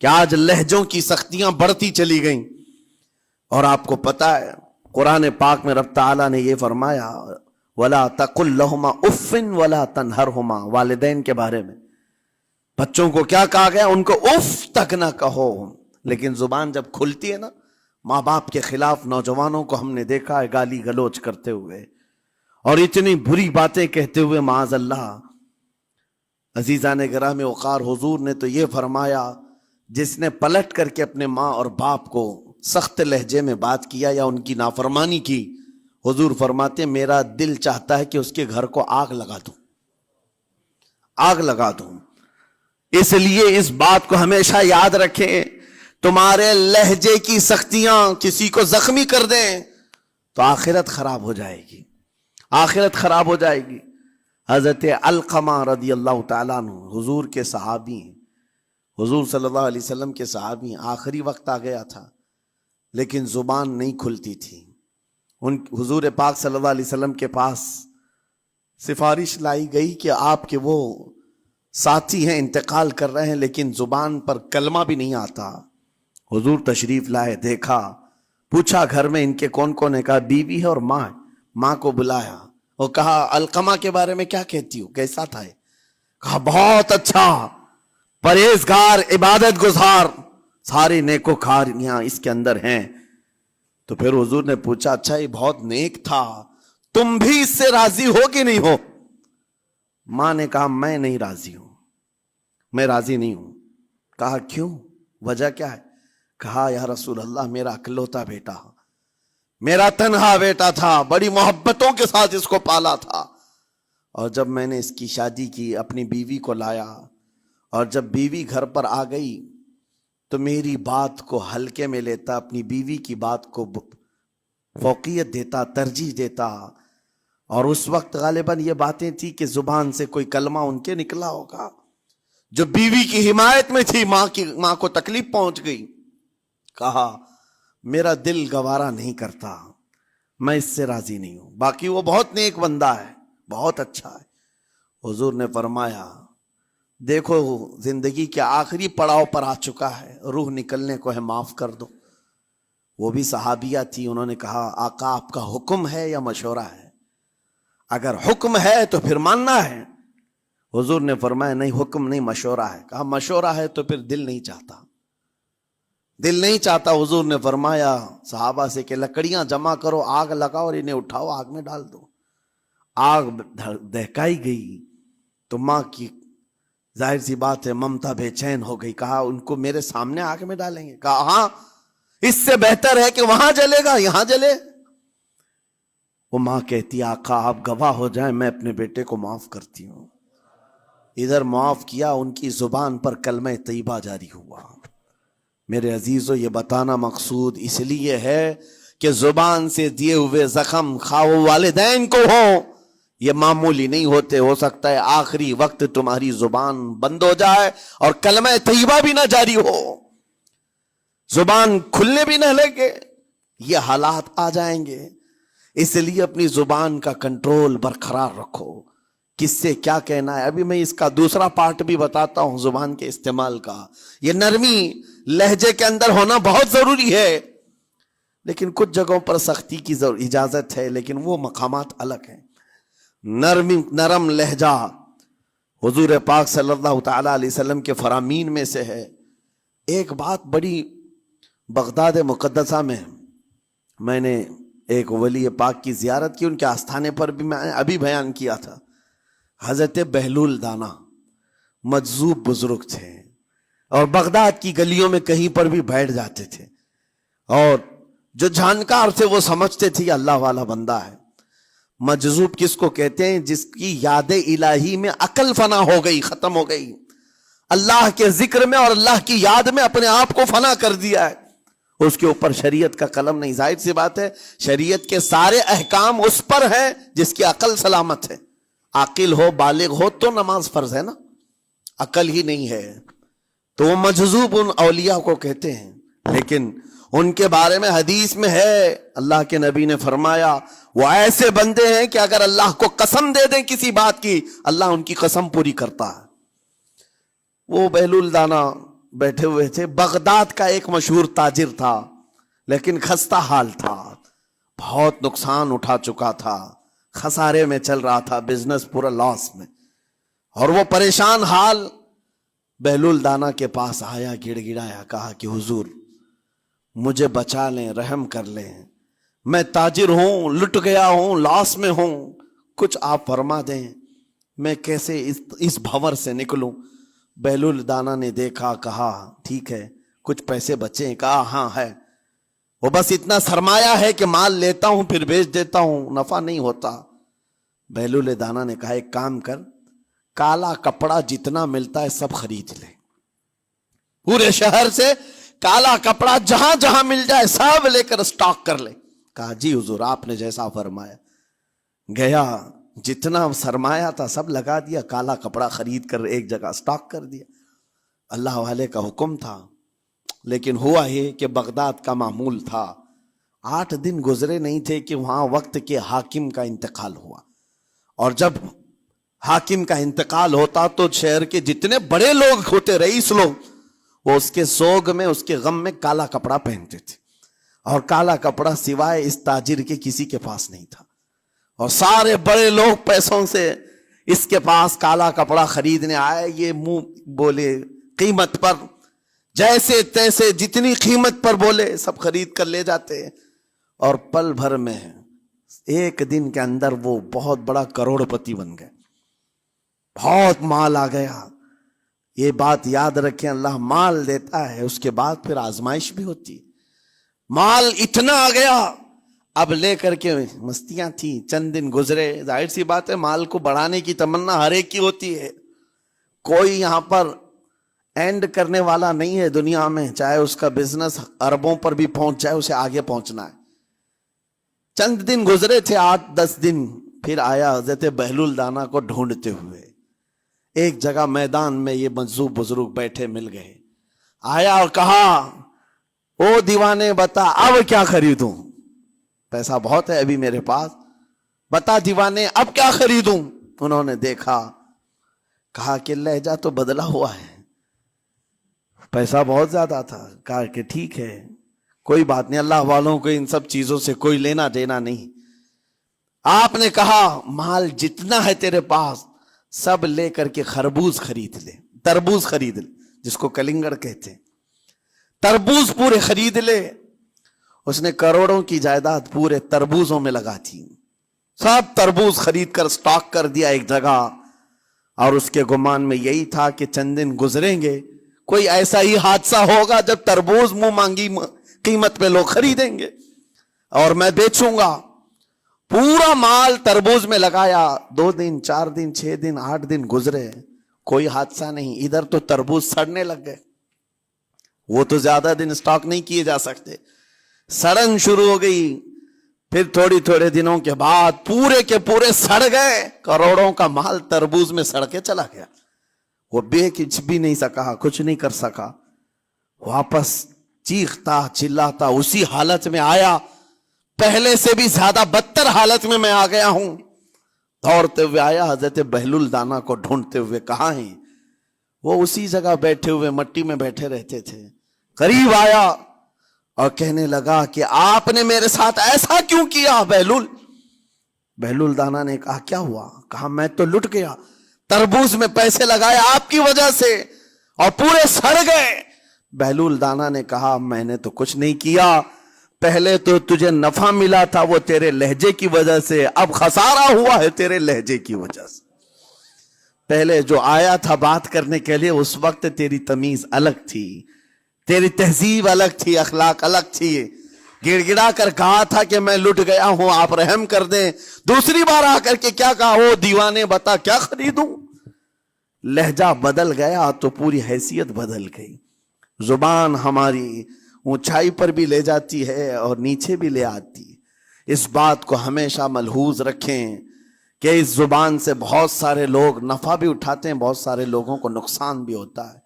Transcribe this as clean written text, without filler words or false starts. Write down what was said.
کہ آج لہجوں کی سختیاں بڑھتی چلی گئیں. اور آپ کو پتا ہے قرآن پاک میں رب تعالیٰ نے یہ فرمایا وَلَا تَقُلْ لَهُمَا اُفٍّ وَلَا تَنْهَرْهُمَا. والدین کے بارے میں بچوں کو کیا کہا گیا؟ ان کو اف تک نہ کہو. لیکن زبان جب کھلتی ہے نا ماں باپ کے خلاف، نوجوانوں کو ہم نے دیکھا ہے گالی گلوچ کرتے ہوئے اور اتنی بری باتیں کہتے ہوئے معاذ اللہ. عزیزان گرامی وقار، حضور نے تو یہ فرمایا جس نے پلٹ کر کے اپنے ماں اور باپ کو سخت لہجے میں بات کیا یا ان کی نافرمانی کی، حضور فرماتے میرا دل چاہتا ہے کہ اس کے گھر کو آگ لگا دوں، آگ لگا دوں. اس لیے اس بات کو ہمیشہ یاد رکھیں، تمہارے لہجے کی سختیاں کسی کو زخمی کر دیں تو آخرت خراب ہو جائے گی، آخرت خراب ہو جائے گی. حضرت علقمہ رضی اللہ تعالیٰ عنہ حضور کے صحابی ہیں، حضور صلی اللہ علیہ وسلم کے صحابی ہیں. آخری وقت آ گیا تھا لیکن زبان نہیں کھلتی تھی. حضور پاک صلی اللہ علیہ وسلم کے پاس سفارش لائی گئی کہ آپ کے وہ ساتھی ہیں انتقال کر رہے ہیں لیکن زبان پر کلمہ بھی نہیں آتا. حضور تشریف لائے، دیکھا، پوچھا گھر میں ان کے کون کون ہے؟ کہا بیوی ہے اور ماں ہے. ماں کو بلایا اور کہا علقمہ کے بارے میں کیا کہتی ہو، کیسا تھا؟ کہا بہت اچھا، پرہیزگار، عبادت گزار، سارے نیکوکاریاں اس کے اندر ہیں. تو پھر حضور نے پوچھا اچھا یہ بہت نیک تھا، تم بھی اس سے راضی ہو کہ نہیں ہو؟ ماں نے کہا میں نہیں راضی ہوں، میں راضی نہیں ہوں. کہا کیوں، وجہ کیا ہے؟ کہا یا رسول اللہ میرا اکلوتا بیٹا، میرا تنہا بیٹا تھا، بڑی محبتوں کے ساتھ اس کو پالا تھا، اور جب میں نے اس کی شادی کی اپنی بیوی کو لایا اور جب بیوی گھر پر آ گئی تو میری بات کو ہلکے میں لیتا، اپنی بیوی کی بات کو فوقیت دیتا، ترجیح دیتا. اور اس وقت غالباً یہ باتیں تھی کہ زبان سے کوئی کلمہ ان کے نکلا ہوگا جو بیوی کی حمایت میں تھی، ماں کو تکلیف پہنچ گئی. کہا میرا دل گوارا نہیں کرتا، میں اس سے راضی نہیں ہوں، باقی وہ بہت نیک بندہ ہے، بہت اچھا ہے. حضور نے فرمایا دیکھو زندگی کے آخری پڑاؤ پر آ چکا ہے، روح نکلنے کو ہے، معاف کر دو. وہ بھی صحابیہ تھی، انہوں نے کہا آقا آپ کا حکم ہے یا مشورہ ہے؟ اگر حکم ہے تو پھر ماننا ہے. حضور نے فرمایا نہیں حکم نہیں، مشورہ ہے. کہا مشورہ ہے تو پھر دل نہیں چاہتا، دل نہیں چاہتا. حضور نے فرمایا صحابہ سے کہ لکڑیاں جمع کرو، آگ لگاؤ اور انہیں اٹھاؤ، آگ میں ڈال دو. آگ دہکائی گئی تو ماں کی ظاہر سی بات ہے ممتا بے چین ہو گئی. کہا ان کو میرے سامنے آگ میں ڈالیں گے؟ کہا ہاں، اس سے بہتر ہے کہ وہاں جلے گا، یہاں جلے. وہ ماں کہتی آقا آپ گواہ ہو جائیں میں اپنے بیٹے کو معاف کرتی ہوں. ادھر معاف کیا، ان کی زبان پر کلمہ طیبہ جاری ہوا. میرے عزیزو یہ بتانا مقصود اس لیے ہے کہ زبان سے دیے ہوئے زخم خواہ والدین کو ہو، یہ معمولی نہیں ہوتے. ہو سکتا ہے آخری وقت تمہاری زبان بند ہو جائے اور کلمہ طیبہ بھی نہ جاری ہو، زبان کھلنے بھی نہ لگے، یہ حالات آ جائیں گے. اس لیے اپنی زبان کا کنٹرول برقرار رکھو، کس سے کیا کہنا ہے. ابھی میں اس کا دوسرا پارٹ بھی بتاتا ہوں زبان کے استعمال کا. یہ نرمی لہجے کے اندر ہونا بہت ضروری ہے، لیکن کچھ جگہوں پر سختی کی اجازت ہے، لیکن وہ مقامات الگ ہیں. نرم لہجہ حضور پاک صلی اللہ تعالی علیہ وسلم کے فرامین میں سے ہے. ایک بات بڑی بغداد مقدسہ میں نے ایک ولی پاک کی زیارت کی، ان کے آستانے پر بھی میں ابھی بیان کیا تھا. حضرت بہلول دانا مجذوب بزرگ تھے اور بغداد کی گلیوں میں کہیں پر بھی بیٹھ جاتے تھے، اور جو جانکار تھے وہ سمجھتے تھے یہ اللہ والا بندہ ہے. مجذوب کس کو کہتے ہیں؟ جس کی یاد الہی میں عقل فنا ہو گئی، ختم ہو گئی، اللہ کے ذکر میں اور اللہ کی یاد میں اپنے آپ کو فنا کر دیا ہے. اس کے اوپر شریعت کا قلم نہیں. ظاہر سی بات ہے شریعت کے سارے احکام اس پر ہیں جس کی عقل سلامت ہے. عاقل ہو، بالغ ہو تو نماز فرض ہے نا، عقل ہی نہیں ہے تو وہ مجذوب ان اولیاء کو کہتے ہیں. لیکن ان کے بارے میں حدیث میں ہے، اللہ کے نبی نے فرمایا وہ ایسے بندے ہیں کہ اگر اللہ کو قسم دے دیں کسی بات کی، اللہ ان کی قسم پوری کرتا ہے. وہ بہلول دانا بیٹھے ہوئے تھے. بغداد کا ایک مشہور تاجر تھا لیکن خستہ حال تھا, بہت نقصان اٹھا چکا تھا, خسارے میں چل رہا تھا, بزنس پورا لاس میں, اور وہ پریشان حال بہلول دانا کے پاس آیا, گڑ گڑایا, کہا کہ حضور مجھے بچا لیں, رحم کر لیں, میں تاجر ہوں, لٹ گیا ہوں, لاس میں ہوں, کچھ آپ فرما دیں, میں کیسے اس بھنور سے نکلوں. بہلول دانا نے دیکھا, کہا ٹھیک ہے کچھ پیسے بچے؟ کہا ہاں ہے, وہ بس اتنا سرمایہ ہے کہ مال لیتا ہوں پھر بیچ دیتا ہوں, نفع نہیں ہوتا. بہلول دانا نے کہا ایک کام کر, کالا کپڑا جتنا ملتا ہے سب خرید لے, پورے شہر سے کالا کپڑا جہاں جہاں مل جائے سب لے کر اسٹاک کر لے. کہا جی حضور آپ نے جیسا فرمایا. گیا, جتنا سرمایہ تھا سب لگا دیا, کالا کپڑا خرید کر ایک جگہ اسٹاک کر دیا. اللہ والے کا حکم تھا, لیکن ہوا یہ کہ بغداد کا معمول تھا, 8 دن گزرے نہیں تھے کہ وہاں وقت کے حاکم کا انتقال ہوا, اور جب حاکم کا انتقال ہوتا تو شہر کے جتنے بڑے لوگ ہوتے, رئیس لوگ, وہ اس کے سوگ میں, اس کے غم میں کالا کپڑا پہنتے تھے, اور کالا کپڑا سوائے اس تاجر کے کسی کے پاس نہیں تھا, اور سارے بڑے لوگ پیسوں سے اس کے پاس کالا کپڑا خریدنے آئے. یہ منہ بولے قیمت پر, جیسے تیسے جتنی قیمت پر بولے سب خرید کر لے جاتے, اور پل بھر میں ایک دن کے اندر وہ بہت بڑا کروڑ پتی بن گئے, بہت مال آ گیا. یہ بات یاد رکھیں, اللہ مال دیتا ہے, اس کے بعد پھر آزمائش بھی ہوتی. مال اتنا آ گیا, اب لے کر کے مستیاں تھیں, چند دن گزرے, ظاہر سی بات ہے مال کو بڑھانے کی تمنا ہر ایک کی ہوتی ہے, کوئی یہاں پر اینڈ کرنے والا نہیں ہے دنیا میں, چاہے اس کا بزنس اربوں پر بھی پہنچ جائے, اسے آگے پہنچنا ہے. چند دن گزرے تھے, 8-10 دن, پھر آیا حضرت بہلول دانا کو ڈھونڈتے ہوئے. ایک جگہ میدان میں یہ مجذوب بزرگ بیٹھے مل گئے, آیا اور کہا او دیوانے بتا اب کیا خریدوں, پیسہ بہت ہے ابھی میرے پاس, بتا دیوانے اب کیا خریدوں. انہوں نے دیکھا, کہا کہ لہجہ تو بدلا ہوا ہے, پیسہ بہت زیادہ تھا. کہا کہ ٹھیک ہے کوئی بات نہیں, اللہ والوں کو ان سب چیزوں سے کوئی لینا دینا نہیں. آپ نے کہا مال جتنا ہے تیرے پاس سب لے کر کے خربوز خرید لے, تربوز خرید لے, جس کو کلنگڑ کہتے ہیں, تربوز پورے خرید لے. اس نے کروڑوں کی جائیداد پورے تربوزوں میں لگا تھی, سب تربوز خرید کر سٹاک کر دیا ایک جگہ, اور اس کے گمان میں یہی تھا کہ چند دن گزریں گے, کوئی ایسا ہی حادثہ ہوگا جب تربوز منہ مانگی قیمت پہ لوگ خریدیں گے اور میں بیچوں گا. پورا مال تربوز میں لگایا, 2 دن 4 دن 6 دن 8 دن گزرے, کوئی حادثہ نہیں. ادھر تو تربوز سڑنے لگ گئے, وہ تو زیادہ دن سٹاک نہیں کیے جا سکتے, سڑن شروع ہو گئی. پھر تھوڑے دنوں کے بعد پورے کے پورے سڑ گئے, کروڑوں کا مال تربوز میں سڑ کے چلا گیا. وہ کچھ بھی نہیں سکا, کچھ نہیں کر سکا, واپس چیختا چلاتا اسی حالت میں آیا, پہلے سے بھی زیادہ بدتر حالت میں میں آ گیا ہوں. دوڑتے ہوئے آیا, حضرت بہلول دانا کو ڈھونڈتے ہوئے. کہاں ہیں وہ؟ اسی جگہ بیٹھے ہوئے مٹی میں بیٹھے رہتے تھے. قریب آیا اور کہنے لگا کہ آپ نے میرے ساتھ ایسا کیوں کیا بہلول؟ بہلول دانا نے کہا کیا ہوا؟ کہا میں تو لٹ گیا, تربوز میں پیسے لگائے آپ کی وجہ سے اور پورے سڑ گئے. بہلول دانا نے کہا میں نے تو کچھ نہیں کیا, پہلے تو تجھے نفع ملا تھا وہ تیرے لہجے کی وجہ سے, اب خسارہ ہوا ہے تیرے لہجے کی وجہ سے. پہلے جو آیا تھا بات کرنے کے لیے اس وقت تیری تمیز الگ تھی, تیری تہذیب الگ تھی, اخلاق الگ تھی. گڑ گڑا کر کہا تھا کہ میں لٹ گیا ہوں آپ رحم کر دیں. دوسری بار آ کر کے کیا کہا؟ او دیوانے بتا کیا خریدوں. لہجہ بدل گیا تو پوری حیثیت بدل گئی. زبان ہماری اونچائی پر بھی لے جاتی ہے اور نیچے بھی لے آتی. اس بات کو ہمیشہ ملحوظ رکھیں کہ اس زبان سے بہت سارے لوگ نفع بھی اٹھاتے ہیں, بہت سارے لوگوں کو نقصان بھی ہوتا ہے.